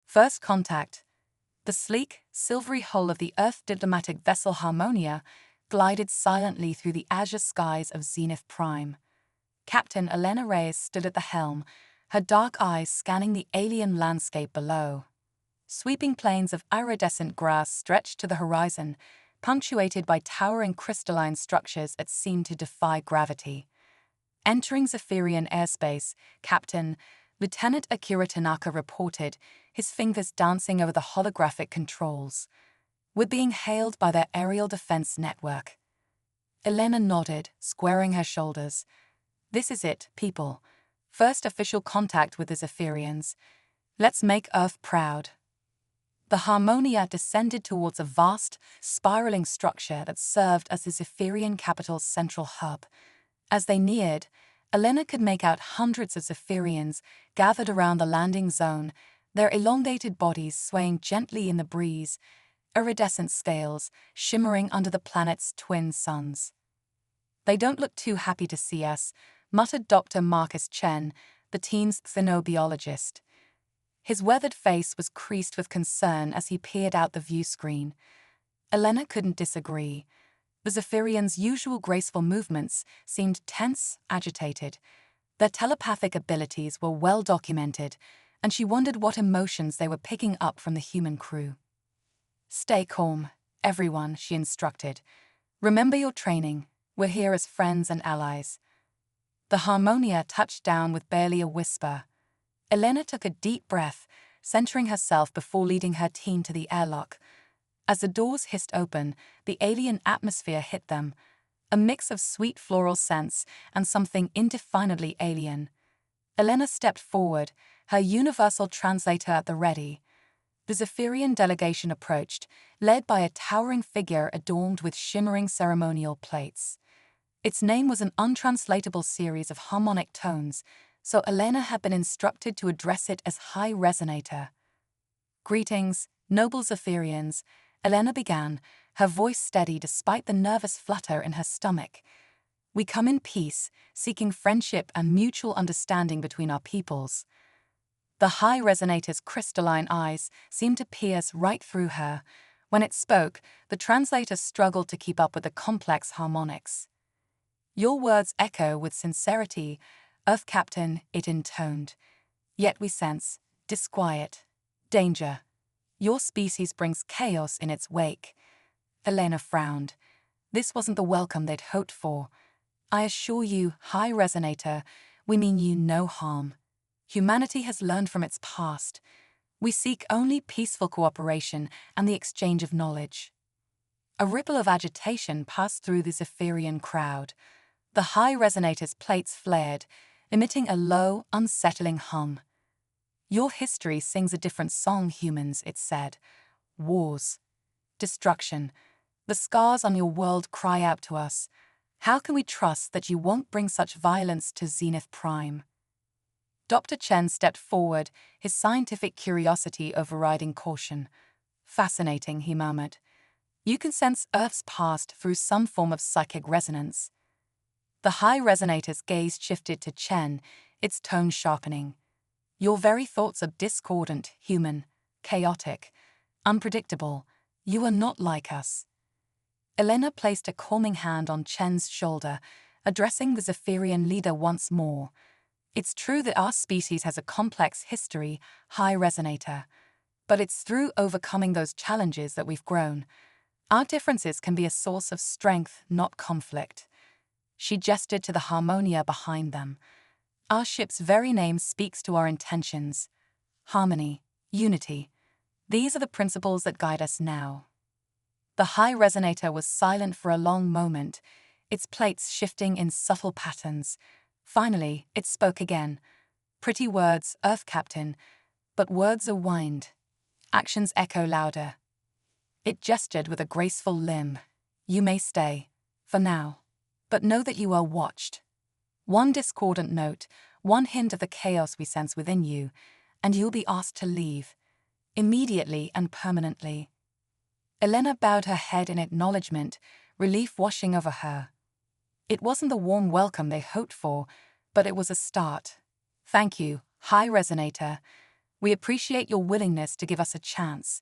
First contact. The sleek, silvery hull of the Earth diplomatic vessel Harmonia glided silently through the azure skies of Zenith Prime. Captain Elena Reyes stood at the helm, her dark eyes scanning the alien landscape below. Sweeping plains of iridescent grass stretched to the horizon, punctuated by towering crystalline structures that seemed to defy gravity. Entering Zephyrian airspace, Lieutenant Akira Tanaka reported, his fingers dancing over the holographic controls. "We're being hailed by their aerial defense network." Elena nodded, squaring her shoulders. "This is it, people. First official contact with the Zephyrians. Let's make Earth proud." The Harmonia descended towards a vast, spiraling structure that served as the Zephyrian capital's central hub. As they neared, Elena could make out hundreds of Zephyrians gathered around the landing zone, their elongated bodies swaying gently in the breeze, iridescent scales shimmering under the planet's twin suns. "They don't look too happy to see us," muttered Dr. Marcus Chen, the team's xenobiologist. His weathered face was creased with concern as he peered out the view screen. Elena couldn't disagree. The Zephyrians' usual graceful movements seemed tense, agitated. Their telepathic abilities were well documented, and she wondered what emotions they were picking up from the human crew. "Stay calm, everyone," she instructed. "Remember your training. We're here as friends and allies." The Harmonia touched down with barely a whisper. Elena took a deep breath, centering herself before leading her team to the airlock. As the doors hissed open, the alien atmosphere hit them, a mix of sweet floral scents and something indefinably alien. Elena stepped forward, her universal translator at the ready. The Zephyrian delegation approached, led by a towering figure adorned with shimmering ceremonial plates. Its name was an untranslatable series of harmonic tones, so Elena had been instructed to address it as High Resonator. "Greetings, noble Zephyrians," Elena began, her voice steady despite the nervous flutter in her stomach. "We come in peace, seeking friendship and mutual understanding between our peoples." The High Resonator's crystalline eyes seemed to pierce right through her. When it spoke, the translator struggled to keep up with the complex harmonics. "Your words echo with sincerity, Earth Captain," it intoned. "Yet we sense disquiet, danger. Your species brings chaos in its wake." Elena frowned. This wasn't the welcome they'd hoped for. "I assure you, High Resonator, we mean you no harm. Humanity has learned from its past. We seek only peaceful cooperation and the exchange of knowledge." A ripple of agitation passed through the Zephyrian crowd. The High Resonator's plates flared, emitting a low, unsettling hum. "Your history sings a different song, humans," it said. "Wars. Destruction. The scars on your world cry out to us. How can we trust that you won't bring such violence to Zenith Prime?" Dr. Chen stepped forward, his scientific curiosity overriding caution. "Fascinating," he murmured. "You can sense Earth's past through some form of psychic resonance." The High Resonator's gaze shifted to Chen, its tone sharpening. "Your very thoughts are discordant, human, chaotic, unpredictable. You are not like us." Elena placed a calming hand on Chen's shoulder, addressing the Zephyrian leader once more. "It's true that our species has a complex history, High Resonator, but it's through overcoming those challenges that we've grown. Our differences can be a source of strength, not conflict." She gestured to the Harmonia behind them. "Our ship's very name speaks to our intentions. Harmony, unity. These are the principles that guide us now." The High Resonator was silent for a long moment, its plates shifting in subtle patterns. Finally, it spoke again. "Pretty words, Earth Captain, but words are wind. Actions echo louder." It gestured with a graceful limb. "You may stay, for now. But know that you are watched. One discordant note, one hint of the chaos we sense within you, and you'll be asked to leave. Immediately and permanently." Elena bowed her head in acknowledgement, relief washing over her. It wasn't the warm welcome they hoped for, but it was a start. "Thank you, High Resonator." We appreciate your willingness to give us a chance.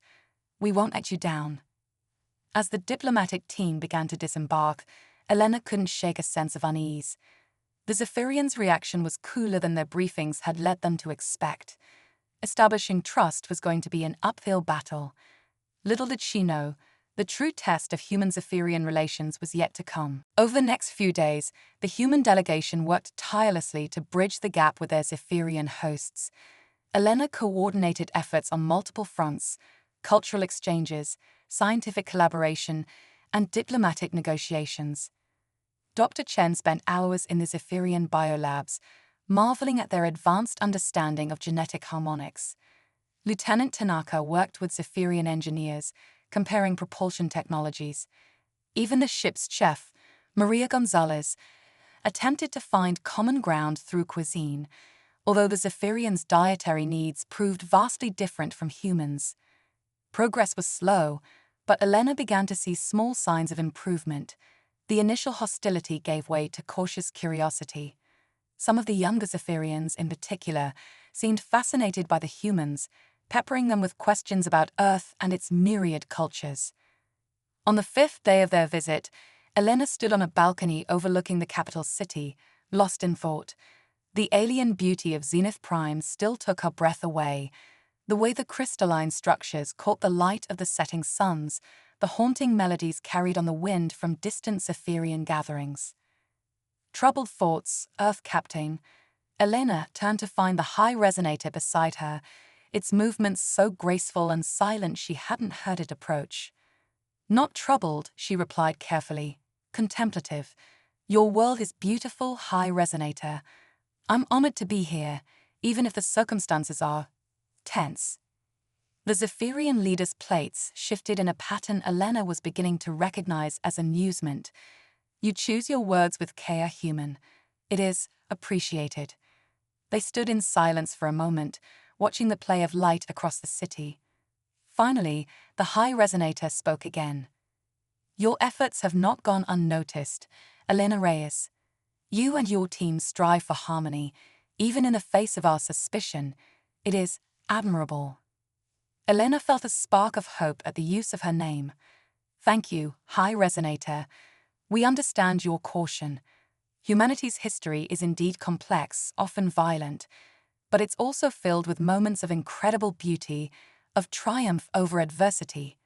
We won't let you down. As the diplomatic team began to disembark, Elena couldn't shake a sense of unease. The Zephyrians' reaction was cooler than their briefings had led them to expect. Establishing trust was going to be an uphill battle. Little did she know, the true test of human-Zephyrian relations was yet to come. Over the next few days, the human delegation worked tirelessly to bridge the gap with their Zephyrian hosts. Elena coordinated efforts on multiple fronts: cultural exchanges, scientific collaboration, and diplomatic negotiations. Dr. Chen spent hours in the Zephyrian biolabs, marveling at their advanced understanding of genetic harmonics. Lieutenant Tanaka worked with Zephyrian engineers, comparing propulsion technologies. Even the ship's chef, Maria Gonzalez, attempted to find common ground through cuisine, although the Zephyrians' dietary needs proved vastly different from humans. Progress was slow, but Elena began to see small signs of improvement. The initial hostility gave way to cautious curiosity. Some of the younger Zephyrians, in particular, seemed fascinated by the humans, peppering them with questions about Earth and its myriad cultures. On the 5th day of their visit, Elena stood on a balcony overlooking the capital city, lost in thought. The alien beauty of Zenith Prime still took her breath away. The way the crystalline structures caught the light of the setting suns, the haunting melodies carried on the wind from distant Zephyrian gatherings. Troubled thoughts, Earth Captain. Elena turned to find the high resonator beside her, its movements so graceful and silent she hadn't heard it approach. Not troubled, she replied carefully. Contemplative. Your world is beautiful, high resonator. I'm honored to be here, even if the circumstances are tense. The Zephyrian leader's plates shifted in a pattern Elena was beginning to recognize as amusement. You choose your words with care, human. It is appreciated. They stood in silence for a moment, watching the play of light across the city. Finally, the high resonator spoke again. Your efforts have not gone unnoticed, Elena Reyes. You and your team strive for harmony, even in the face of our suspicion. It is admirable. Elena felt a spark of hope at the use of her name. Thank you, High Resonator. We understand your caution. Humanity's history is indeed complex, often violent, but it's also filled with moments of incredible beauty, of triumph over adversity.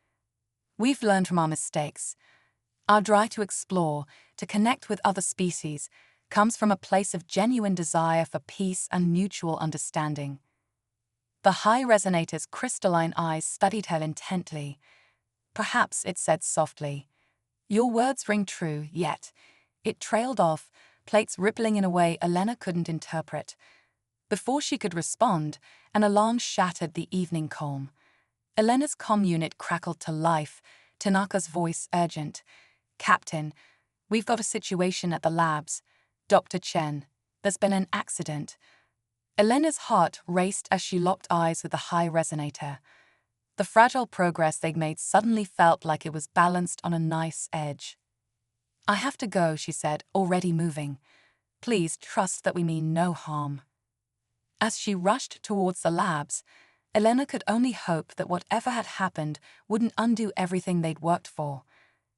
We've learned from our mistakes. Our drive to explore, to connect with other species, comes from a place of genuine desire for peace and mutual understanding. The High Resonator's crystalline eyes studied her intently. Perhaps it said softly, your words ring true, yet. It trailed off, plates rippling in a way Elena couldn't interpret. Before she could respond, an alarm shattered the evening calm. Elena's comm unit crackled to life, Tanaka's voice urgent. Captain, we've got a situation at the labs. Dr. Chen, there's been an accident. Elena's heart raced as she locked eyes with the High Resonator. The fragile progress they'd made suddenly felt like it was balanced on a nice edge. I have to go, she said, already moving. Please trust that we mean no harm. As she rushed towards the labs, Elena could only hope that whatever had happened wouldn't undo everything they'd worked for.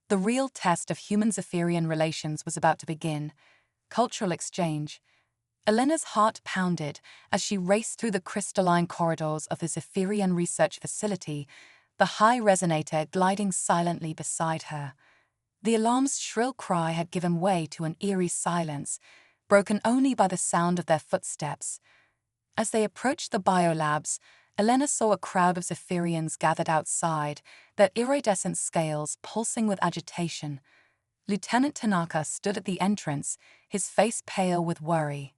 The real test of human-Zephyrian relations was about to begin. Cultural exchange. Elena's heart pounded as she raced through the crystalline corridors of the Zephyrian research facility, the High Resonator gliding silently beside her. The alarm's shrill cry had given way to an eerie silence, broken only by the sound of their footsteps. As they approached the biolabs, Elena saw a crowd of Zephyrians gathered outside, their iridescent scales pulsing with agitation. Lieutenant Tanaka stood at the entrance, his face pale with worry.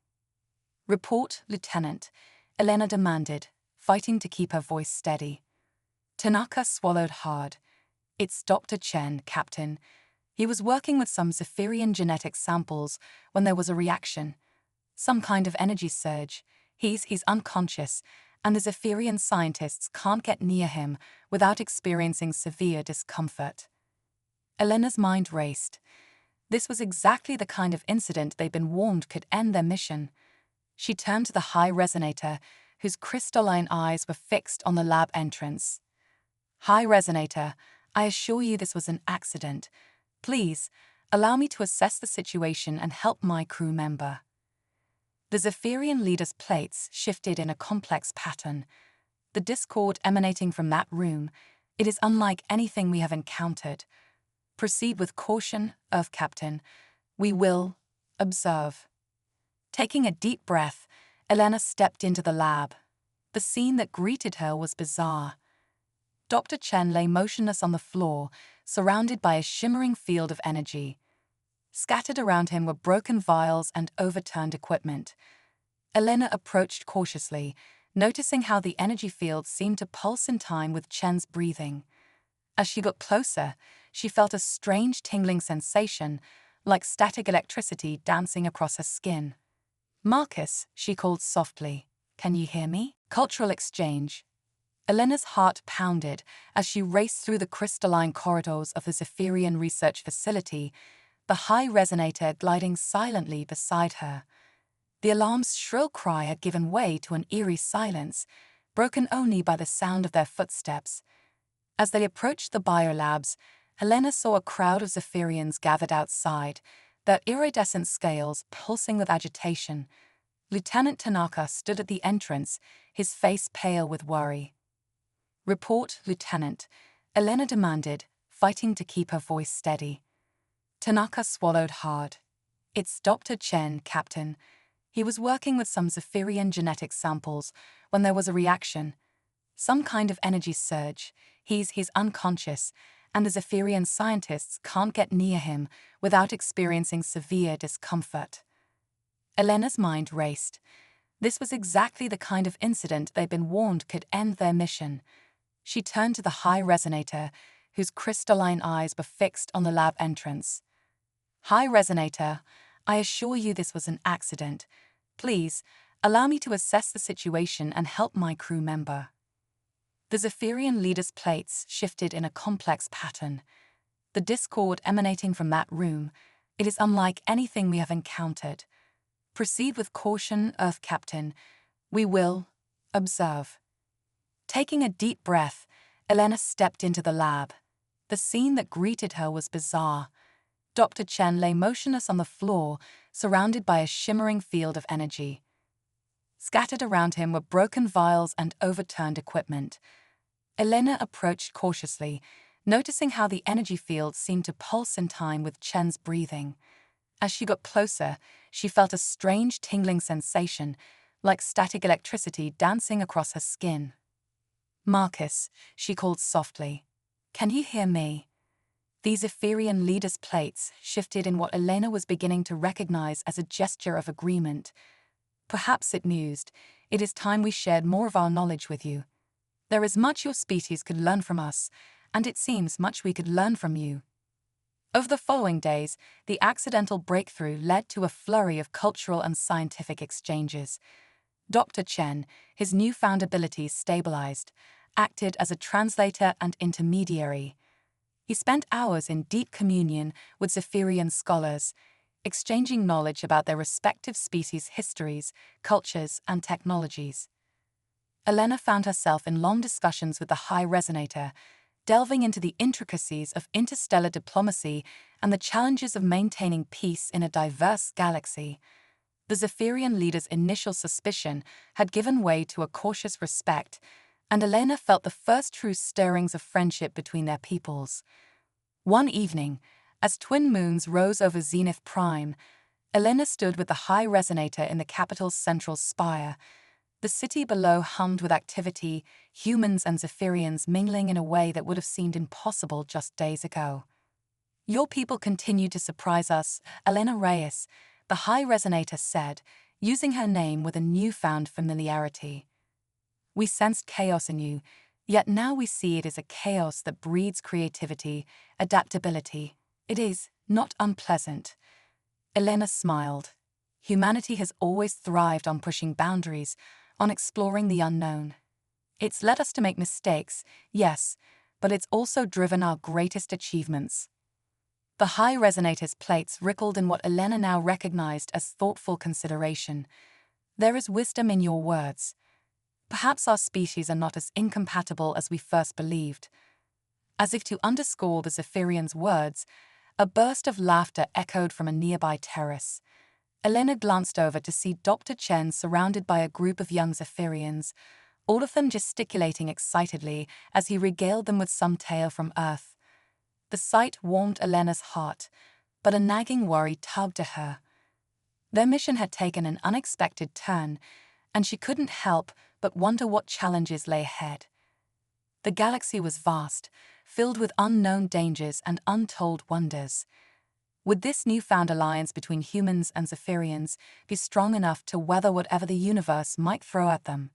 Report, Lieutenant, Elena demanded, fighting to keep her voice steady. Tanaka swallowed hard. It's Dr. Chen, Captain. He was working with some Zephyrian genetic samples when there was a reaction. Some kind of energy surge. He's unconscious, and the Zephyrian scientists can't get near him without experiencing severe discomfort. Elena's mind raced. This was exactly the kind of incident they'd been warned could end their mission. She turned to the High Resonator, whose crystalline eyes were fixed on the lab entrance. "Hi, Resonator. I assure you this was an accident. Please, allow me to assess the situation and help my crew member." The Zephyrian leader's plates shifted in a complex pattern. The discord emanating from that room, it is unlike anything we have encountered. "Proceed with caution, Earth Captain. We will observe." Taking a deep breath, Elena stepped into the lab. The scene that greeted her was bizarre. Dr. Chen lay motionless on the floor, surrounded by a shimmering field of energy. Scattered around him were broken vials and overturned equipment. Elena approached cautiously, noticing how the energy field seemed to pulse in time with Chen's breathing. As she got closer, she felt a strange tingling sensation, like static electricity dancing across her skin. "Marcus," she called softly, "can you hear me?" Cultural exchange. Elena's heart pounded as she raced through the crystalline corridors of the Zephyrian research facility, the high resonator gliding silently beside her. The alarm's shrill cry had given way to an eerie silence, broken only by the sound of their footsteps. As they approached the biolabs, Elena saw a crowd of Zephyrians gathered outside, their iridescent scales pulsing with agitation. Lieutenant Tanaka stood at the entrance, his face pale with worry. "Report, Lieutenant," Elena demanded, fighting to keep her voice steady. Tanaka swallowed hard. "It's Dr. Chen, Captain. He was working with some Zephyrian genetic samples when there was a reaction. Some kind of energy surge. He's unconscious, and the Zephyrian scientists can't get near him without experiencing severe discomfort." Elena's mind raced. This was exactly the kind of incident they'd been warned could end their mission. She turned to the high resonator, whose crystalline eyes were fixed on the lab entrance. "High Resonator, I assure you this was an accident. Please, allow me to assess the situation and help my crew member." The Zephyrian leader's plates shifted in a complex pattern. The discord emanating from that room, it is unlike anything we have encountered. "Proceed with caution, Earth Captain. We will observe." Taking a deep breath, Elena stepped into the lab. The scene that greeted her was bizarre. Dr. Chen lay motionless on the floor, surrounded by a shimmering field of energy. Scattered around him were broken vials and overturned equipment. Elena approached cautiously, noticing how the energy field seemed to pulse in time with Chen's breathing. As she got closer, she felt a strange tingling sensation, like static electricity dancing across her skin. "Marcus," she called softly, "can you hear me?" These Zephyrian leader's plates shifted in what Elena was beginning to recognize as a gesture of agreement. Perhaps it mused, "It is time we shared more of our knowledge with you. There is much your species could learn from us, and it seems much we could learn from you." Over the following days, the accidental breakthrough led to a flurry of cultural and scientific exchanges. Dr. Chen, his newfound abilities stabilized, acted as a translator and intermediary. He spent hours in deep communion with Zephyrian scholars, exchanging knowledge about their respective species' histories, cultures, and technologies. Elena found herself in long discussions with the High Resonator, delving into the intricacies of interstellar diplomacy and the challenges of maintaining peace in a diverse galaxy. The Zephyrian leader's initial suspicion had given way to a cautious respect, and Elena felt the first true stirrings of friendship between their peoples. One evening, as twin moons rose over Zenith Prime, Elena stood with the High Resonator in the capital's central spire. The city below hummed with activity, humans and Zephyrians mingling in a way that would have seemed impossible just days ago. "Your people continue to surprise us, Elena Reyes," the High Resonator said, using her name with a newfound familiarity. "We sensed chaos in you, yet now we see it as a chaos that breeds creativity, adaptability. It is not unpleasant." Elena smiled. Humanity has always thrived on pushing boundaries, on exploring the unknown. It's led us to make mistakes, yes, but it's also driven our greatest achievements. The High Resonator's plates rippled in what Elena now recognized as thoughtful consideration. "There is wisdom in your words. Perhaps our species are not as incompatible as we first believed. As if to underscore the Zephyrian's words, a burst of laughter echoed from a nearby terrace. Elena glanced over to see Dr. Chen surrounded by a group of young Zephyrians, all of them gesticulating excitedly as he regaled them with some tale from Earth. The sight warmed Elena's heart, but a nagging worry tugged at her. Their mission had taken an unexpected turn, and she couldn't help but wonder what challenges lay ahead. The galaxy was vast, filled with unknown dangers and untold wonders. Would this newfound alliance between humans and Zephyrians be strong enough to weather whatever the universe might throw at them?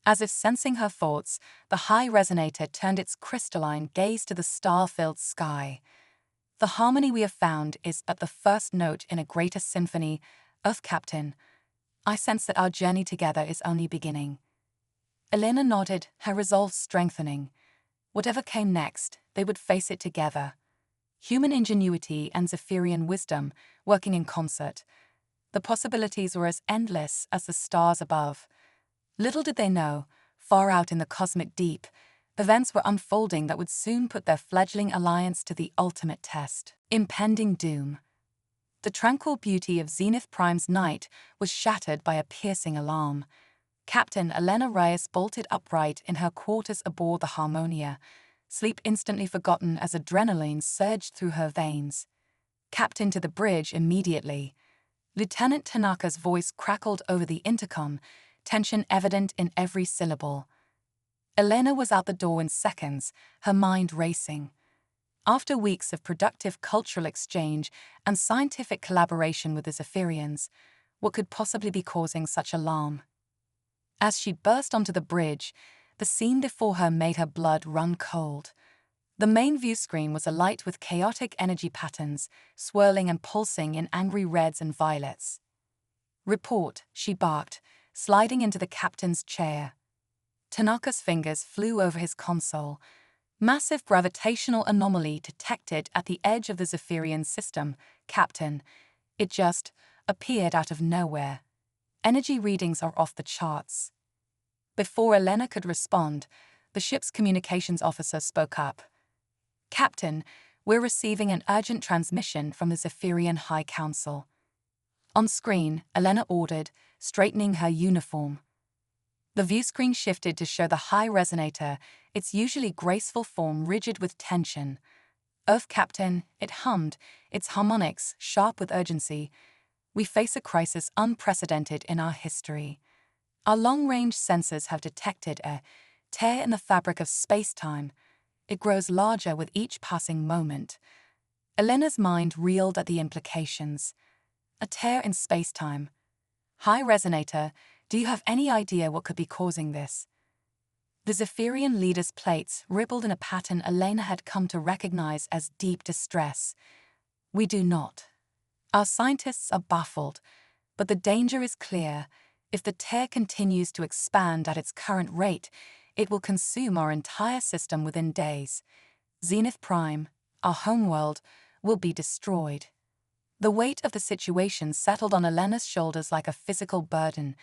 As if sensing her thoughts, the high resonator turned its crystalline gaze to the star-filled sky. The harmony we have found is but the first note in a greater symphony. Earth Captain, I sense that our journey together is only beginning. Elena nodded, her resolve strengthening. Whatever came next, they would face it together. Human ingenuity and Zephyrian wisdom working in concert. The possibilities were as endless as the stars above. Little did they know, far out in the cosmic deep, events were unfolding that would soon put their fledgling alliance to the ultimate test. Impending doom. The tranquil beauty of Zenith Prime's night was shattered by a piercing alarm. Captain Elena Reyes bolted upright in her quarters aboard the Harmonia, sleep instantly forgotten as adrenaline surged through her veins. Captain to the bridge immediately. Lieutenant Tanaka's voice crackled over the intercom, tension evident in every syllable. Elena was out the door in seconds, her mind racing. After weeks of productive cultural exchange and scientific collaboration with the Zephyrians, what could possibly be causing such alarm? As she burst onto the bridge, the scene before her made her blood run cold. The main view screen was alight with chaotic energy patterns, swirling and pulsing in angry reds and violets. "Report," she barked, sliding into the captain's chair. Tanaka's fingers flew over his console. Massive gravitational anomaly detected at the edge of the Zephyrian system, Captain. It just appeared out of nowhere. Energy readings are off the charts. Before Elena could respond, the ship's communications officer spoke up. "Captain, we're receiving an urgent transmission from the Zephyrian High Council." On screen, Elena ordered, straightening her uniform. The view screen shifted to show the high resonator, its usually graceful form rigid with tension. "Earth Captain," it hummed, its harmonics sharp with urgency. "We face a crisis unprecedented in our history. Our long-range sensors have detected a tear in the fabric of space-time. It grows larger with each passing moment." Elena's mind reeled at the implications. A tear in space-time. High resonator, do you have any idea what could be causing this? The Zephyrian leader's plates rippled in a pattern Elena had come to recognize as deep distress. "We do not. Our scientists are baffled, but the danger is clear. If the tear continues to expand at its current rate, it will consume our entire system within days. Zenith Prime, our homeworld, will be destroyed." The weight of the situation settled on Elena's shoulders like a physical burden.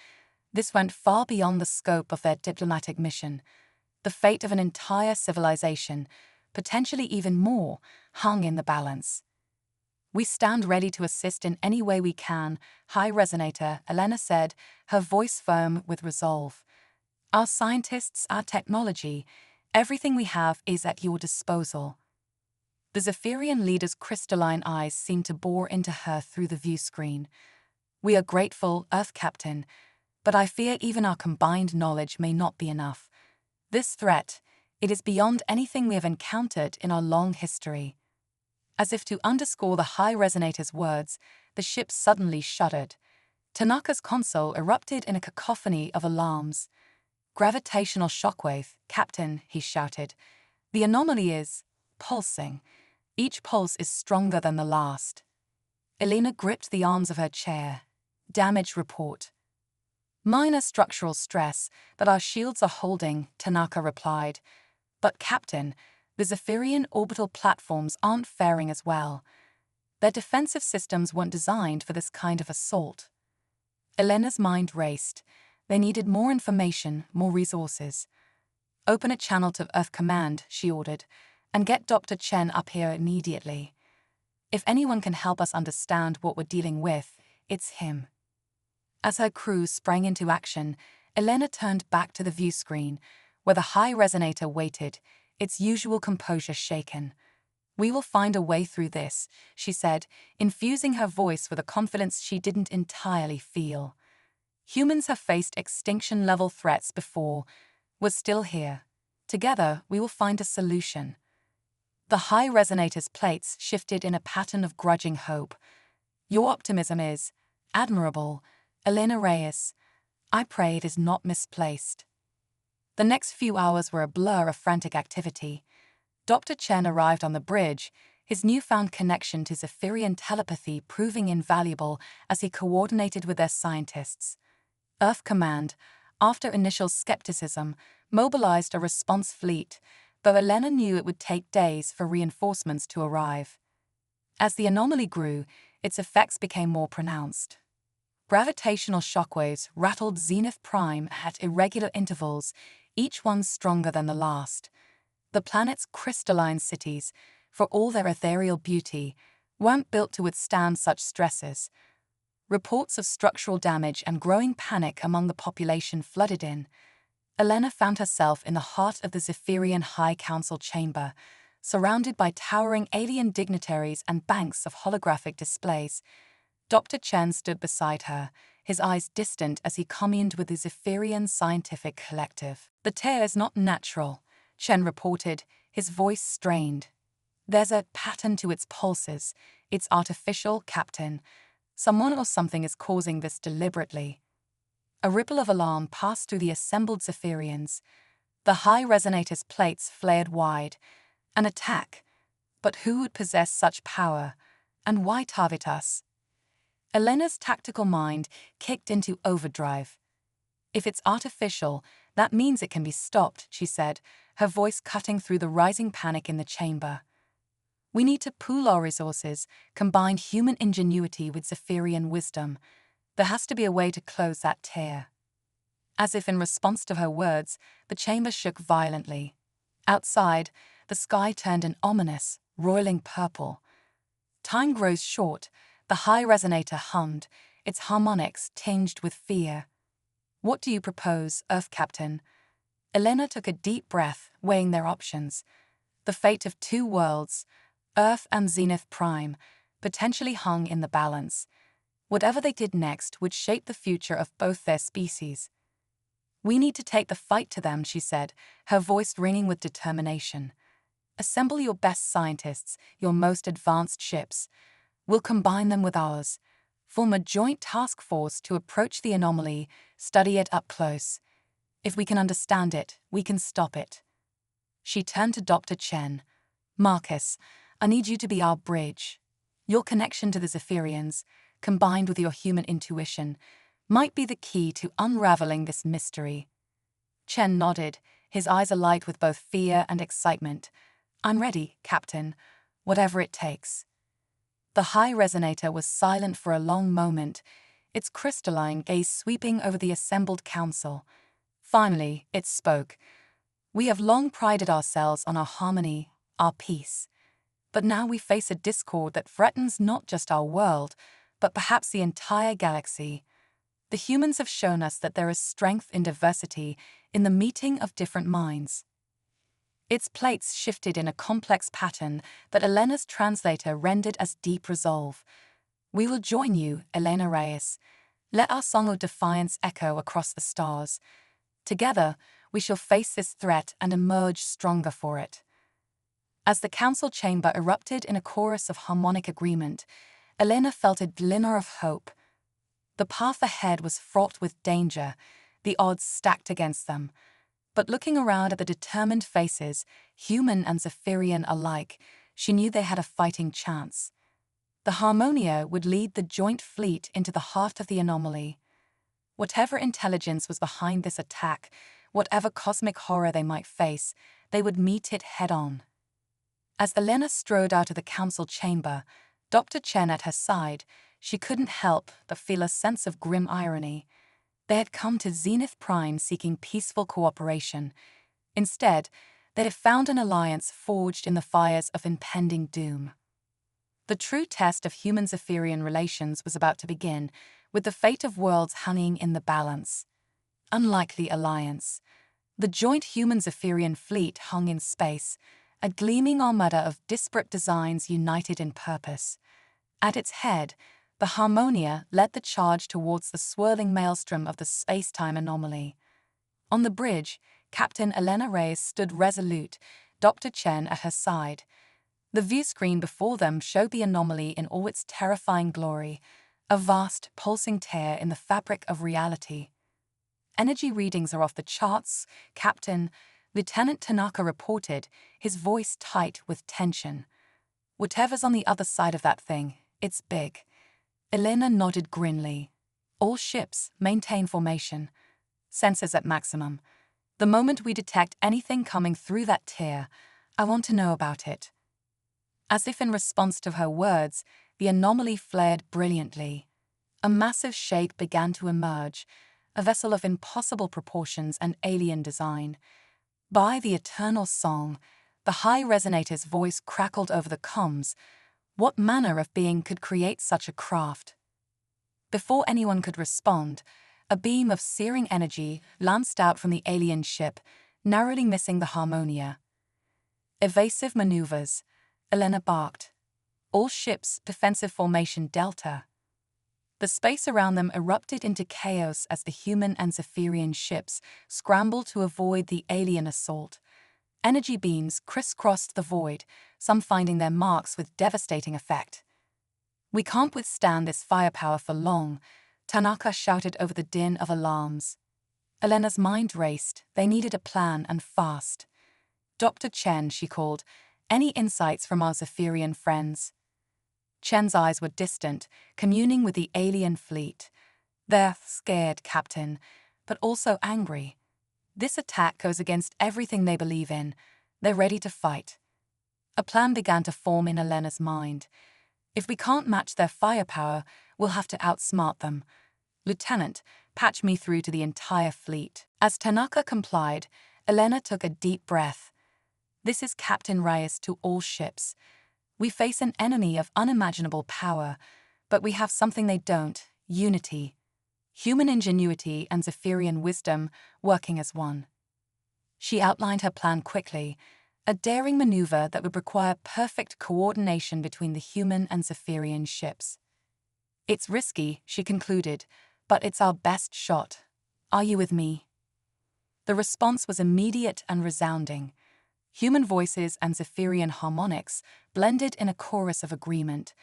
This went far beyond the scope of their diplomatic mission. The fate of an entire civilization, potentially even more, hung in the balance. "We stand ready to assist in any way we can, High Resonator," Elena said, her voice firm with resolve. "Our scientists, our technology, everything we have is at your disposal." The Zephyrian leader's crystalline eyes seemed to bore into her through the view screen. "We are grateful, Earth Captain, but I fear even our combined knowledge may not be enough. This threat, it is beyond anything we have encountered in our long history." As if to underscore the high resonator's words, the ship suddenly shuddered. Tanaka's console erupted in a cacophony of alarms. "Gravitational shockwave, Captain," he shouted. "The anomaly is pulsing. Each pulse is stronger than the last." Elena gripped the arms of her chair. "Damage report." "Minor structural stress, but our shields are holding," Tanaka replied. "But Captain, the Zephyrian orbital platforms aren't faring as well. Their defensive systems weren't designed for this kind of assault." Elena's mind raced. They needed more information, more resources. "Open a channel to Earth Command," she ordered, "and get Dr. Chen up here immediately. If anyone can help us understand what we're dealing with, it's him." As her crew sprang into action, Elena turned back to the view screen, where the high resonator waited, its usual composure shaken. "We will find a way through this," she said, infusing her voice with a confidence she didn't entirely feel. "Humans have faced extinction-level threats before. We're still here. Together, we will find a solution." The high resonator's plates shifted in a pattern of grudging hope. "Your optimism is admirable, Elena Reyes. I pray it is not misplaced." The next few hours were a blur of frantic activity. Dr. Chen arrived on the bridge, his newfound connection to Zephyrian telepathy proving invaluable as he coordinated with their scientists. Earth Command, after initial skepticism, mobilized a response fleet, though Elena knew it would take days for reinforcements to arrive. As the anomaly grew, its effects became more pronounced. Gravitational shockwaves rattled Zenith Prime at irregular intervals, each one stronger than the last. The planet's crystalline cities, for all their ethereal beauty, weren't built to withstand such stresses. Reports of structural damage and growing panic among the population flooded in. Elena found herself in the heart of the Zephyrian High Council chamber, surrounded by towering alien dignitaries and banks of holographic displays. Dr. Chen stood beside her, his eyes distant as he communed with the Zephyrian scientific collective. "The tear is not natural," Chen reported, his voice strained. "There's a pattern to its pulses. It's artificial, Captain. Someone or something is causing this deliberately." A ripple of alarm passed through the assembled Zephyrians. The high resonator's plates flared wide. An attack. But who would possess such power? And why target us? Elena's tactical mind kicked into overdrive. "If it's artificial, that means it can be stopped," she said, her voice cutting through the rising panic in the chamber. "We need to pool our resources, combine human ingenuity with Zephyrian wisdom. There has to be a way to close that tear." As if in response to her words, the chamber shook violently. Outside, the sky turned an ominous, roiling purple. "Time grows short," the high resonator hummed, its harmonics tinged with fear. "What do you propose, Earth Captain?" Elena took a deep breath, weighing their options. The fate of two worlds, Earth and Zenith Prime, potentially hung in the balance. Whatever they did next would shape the future of both their species. "We need to take the fight to them," she said, her voice ringing with determination. "Assemble your best scientists, your most advanced ships. We'll combine them with ours. Form a joint task force to approach the anomaly, study it up close. If we can understand it, we can stop it." She turned to Dr. Chen. "Marcus, I need you to be our bridge. Your connection to the Zephyrians, combined with your human intuition, might be the key to unraveling this mystery." Chen nodded, his eyes alight with both fear and excitement. "I'm ready, Captain, whatever it takes." The high resonator was silent for a long moment, its crystalline gaze sweeping over the assembled council. Finally, it spoke. "We have long prided ourselves on our harmony, our peace. But now we face a discord that threatens not just our world, but perhaps the entire galaxy. The humans have shown us that there is strength in diversity, in the meeting of different minds." Its plates shifted in a complex pattern that Elena's translator rendered as deep resolve. "We will join you, Elena Reyes. Let our song of defiance echo across the stars. Together, we shall face this threat and emerge stronger for it." As the council chamber erupted in a chorus of harmonic agreement, Elena felt a glimmer of hope. The path ahead was fraught with danger, the odds stacked against them. But looking around at the determined faces, human and Zephyrian alike, she knew they had a fighting chance. The Harmonia would lead the joint fleet into the heart of the anomaly. Whatever intelligence was behind this attack, whatever cosmic horror they might face, they would meet it head-on. As Elena strode out of the council chamber, Dr. Chen at her side, she couldn't help but feel a sense of grim irony. They had come to Zenith Prime seeking peaceful cooperation. Instead, they'd have found an alliance forged in the fires of impending doom. The true test of human-Zephyrian relations was about to begin, with the fate of worlds hanging in the balance. Unlikely alliance. The joint human-Zephyrian fleet hung in space, a gleaming armada of disparate designs united in purpose. At its head, the Harmonia led the charge towards the swirling maelstrom of the space-time anomaly. On the bridge, Captain Elena Reyes stood resolute, Dr. Chen at her side. The viewscreen before them showed the anomaly in all its terrifying glory, a vast, pulsing tear in the fabric of reality. Energy readings are off the charts, Captain, Lieutenant Tanaka reported, his voice tight with tension. Whatever's on the other side of that thing, it's big. Elena nodded grimly. All ships maintain formation. Sensors at maximum. The moment we detect anything coming through that tear, I want to know about it. As if in response to her words, the anomaly flared brilliantly. A massive shape began to emerge, a vessel of impossible proportions and alien design. By the eternal song, the high resonator's voice crackled over the comms. What manner of being could create such a craft? Before anyone could respond, a beam of searing energy lanced out from the alien ship, narrowly missing the Harmonia. Evasive maneuvers, Elena barked. All ships defensive formation Delta. The space around them erupted into chaos as the human and Zephyrian ships scrambled to avoid the alien assault. Energy beams crisscrossed the void, some finding their marks with devastating effect. We can't withstand this firepower for long, Tanaka shouted over the din of alarms. Elena's mind raced. They needed a plan, and fast. Dr. Chen, she called. Any insights from our Zephyrian friends? Chen's eyes were distant, communing with the alien fleet. They're scared, Captain, but also angry. This attack goes against everything they believe in. They're ready to fight. A plan began to form in Elena's mind. If we can't match their firepower, we'll have to outsmart them. Lieutenant, patch me through to the entire fleet. As Tanaka complied, Elena took a deep breath. This is Captain Reyes to all ships. We face an enemy of unimaginable power, but we have something they don't: unity. Human ingenuity and Zephyrian wisdom working as one. She outlined her plan quickly, a daring maneuver that would require perfect coordination between the human and Zephyrian ships. It's risky, she concluded, but it's our best shot. Are you with me? The response was immediate and resounding. Human voices and Zephyrian harmonics blended in a chorus of agreement.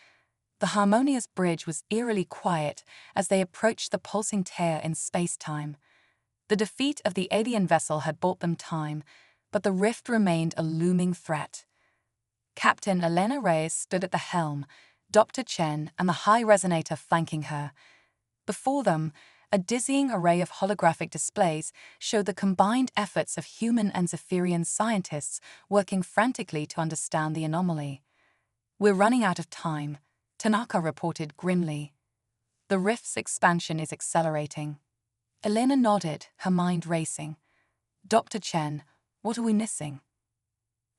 The Harmonia's bridge was eerily quiet as they approached the pulsing tear in space-time. The defeat of the alien vessel had bought them time, but the rift remained a looming threat. Captain Elena Reyes stood at the helm, Dr. Chen and the high resonator flanking her. Before them, a dizzying array of holographic displays showed the combined efforts of human and Zephyrian scientists working frantically to understand the anomaly. We're running out of time, Tanaka reported grimly. The rift's expansion is accelerating. Elena nodded, her mind racing. Dr. Chen, what are we missing?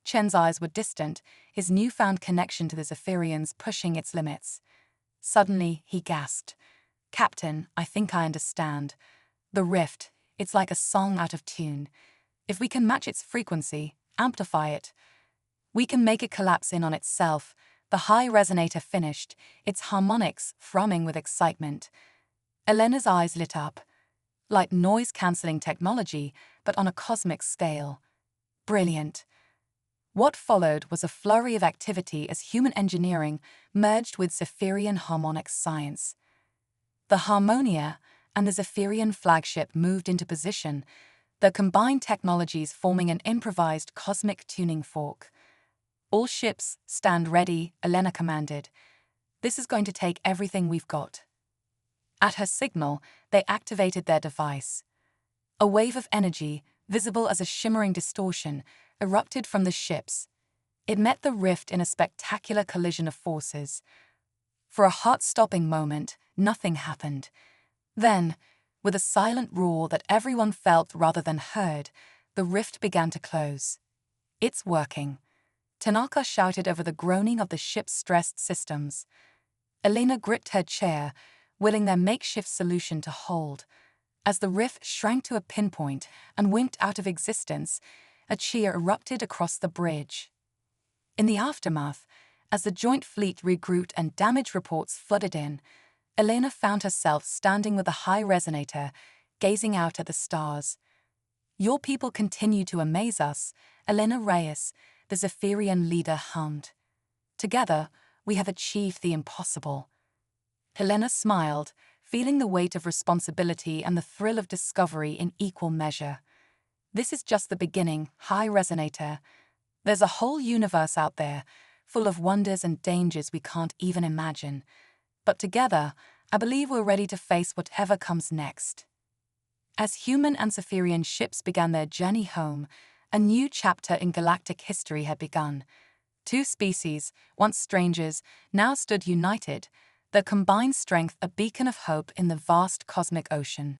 Chen's eyes were distant, his newfound connection to the Zephyrians pushing its limits. Suddenly, he gasped. Captain, I think I understand. The rift, it's like a song out of tune. If we can match its frequency, amplify it, we can make it collapse in on itself. The high resonator finished, its harmonics thrumming with excitement. Elena's eyes lit up. Like noise-cancelling technology, but on a cosmic scale. Brilliant. What followed was a flurry of activity as human engineering merged with Zephyrian harmonics science. The Harmonia and the Zephyrian flagship moved into position, their combined technologies forming an improvised cosmic tuning fork. All ships, stand ready, Elena commanded. This is going to take everything we've got. At her signal, they activated their device. A wave of energy, visible as a shimmering distortion, erupted from the ships. It met the rift in a spectacular collision of forces. For a heart-stopping moment, nothing happened. Then, With a silent roar that everyone felt rather than heard, the rift began to close. "It's working," Tanaka shouted over the groaning of the ship's stressed systems. Elena gripped her chair, willing their makeshift solution to hold. As the rift shrank to a pinpoint and winked out of existence, a cheer erupted across the bridge. In the aftermath, as the joint fleet regrouped and damage reports flooded in, Elena found herself standing with a high resonator, gazing out at the stars. "Your people continue to amaze us," Elena Reyes, the Zephyrian leader, hummed. "Together, we have achieved the impossible." Helena smiled, feeling the weight of responsibility and the thrill of discovery in equal measure. "This is just the beginning, High Resonator. There's a whole universe out there, full of wonders and dangers we can't even imagine. But together, I believe we're ready to face whatever comes next." As human and Zephyrian ships began their journey home, a new chapter in galactic history had begun. Two species, once strangers, now stood united, their combined strength a beacon of hope in the vast cosmic ocean.